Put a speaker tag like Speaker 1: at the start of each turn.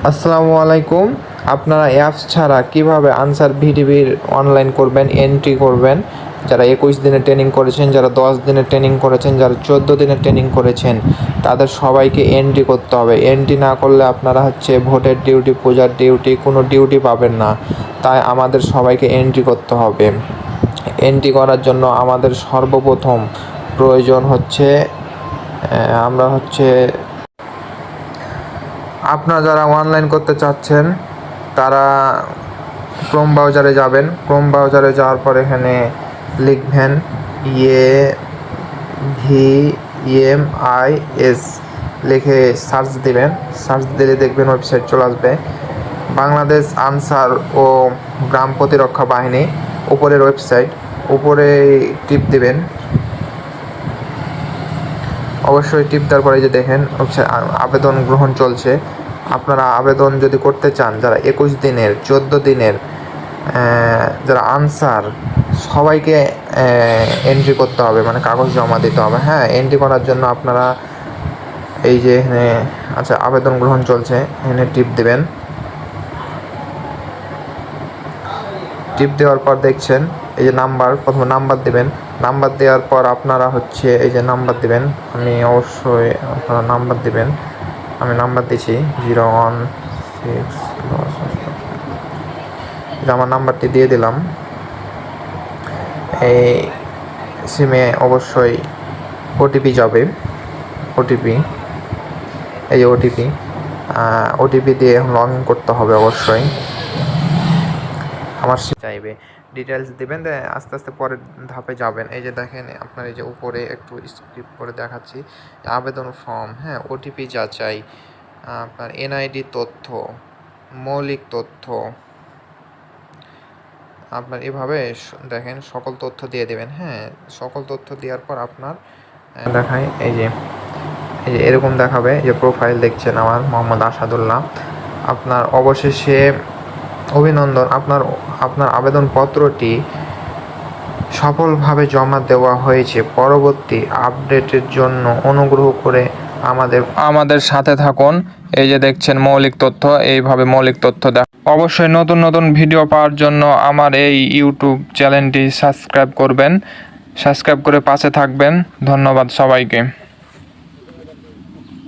Speaker 1: আসসালামু আলাইকুম। আপনারা অ্যাপস ছাড়া কিভাবে আনসার ভিডিবির অনলাইন করবেন, এন্ট্রি করবেন? যারা 21 দিনের ট্রেনিং করেছেন, যারা 10 দিনের ট্রেনিং করেছেন, যারা 14 দিনের ট্রেনিং করেছেন, তাদের সবাইকে এন্ট্রি করতে হবে। এন্ট্রি না করলে আপনারা ভোটের ডিউটি, পূজার ডিউটি, কোনো ডিউটি পাবেন না। তাই আমাদের সবাইকে এন্ট্রি করতে হবে। এন্ট্রি করার জন্য আমাদের সর্বপ্রথম প্রয়োজন আপনারা যারা অনলাইন করতে চাচ্ছেন তারা ক্রোম ব্রাউজারে যাবেন। ক্রোম ব্রাউজারে যাওয়ার পর এখানে লিখবেন VMIS লিখে সার্চ দিবেন। সার্চ দিলে দেখবেন ওয়েবসাইট চলে আসবে। বাংলাদেশ আনসার ও গ্রাম প্রতিরক্ষা বাহিনী উপরের ওয়েবসাইট, উপরে টিপ দিবেন। অবশ্যই টিপ দেওয়ার পরে যে দেখেন আবেদন গ্রহণ চলছে। আপনারা আবেদন যদি করতে চান, যারা 21 দিনের, 14 দিনের, যারা আনসার, সবাইকে এন্ট্রি করতে হবে, মানে কাগজ জমা দিতে হবে। হ্যাঁ, এন্ট্রি করার জন্য আপনারা এই যে এখানে আবেদন গ্রহণ চলছে, এখানে টিপ দেবেন। টিপ দেওয়ার পর দেখছেন এই যে প্রথমে নাম্বার দেবেন। নাম্বার দেওয়ার পর আপনারা এই যে নাম্বার দেবেন। আপনারা নাম্বার দেবেন। আমি নাম্বার দিচ্ছি 016। আমার নাম্বারটি দিয়ে দিলাম। এই সিমে অবশ্যই ওটিপি যাবে। এই যে ওটিপি দিয়ে লগ ইন করতে হবে। অবশ্যই আমার চাইবে, ডিটেলস দেবেন, আস্তে আস্তে পরের ধাপে যাবেন। এই যে দেখেন আপনার এই যে উপরে একটু স্ক্রিপ্ট করে দেখাচ্ছি, আবেদন ফর্ম, হ্যাঁ, ওটিপি যাচাই, আপনার এনআইডি তথ্য, মৌলিক তথ্য, আপনার এভাবে দেখেন সকল তথ্য দিয়ে দেবেন। হ্যাঁ, সকল তথ্য দেওয়ার পর আপনার দেখায় এই যে এরকম দেখাবে যে প্রোফাইল দেখছেন আমার মোহাম্মদ আসাদুল্লাহ। আপনার অবশেষে অভিনন্দন, আপনার আবেদনপত্রটি সফলভাবে জমা দেওয়া হয়েছে। পরবর্তী আপডেটের জন্য অনুগ্রহ করে আমাদের সাথে থাকুন। এই যে দেখছেন মৌলিক তথ্য, এইভাবে মৌলিক তথ্য অবশ্যই নতুন নতুন ভিডিও পাওয়ার জন্য আমার এই ইউটিউব চ্যানেলটি সাবস্ক্রাইব করবেন। সাবস্ক্রাইব করে পাশে থাকবেন। ধন্যবাদ সবাইকে।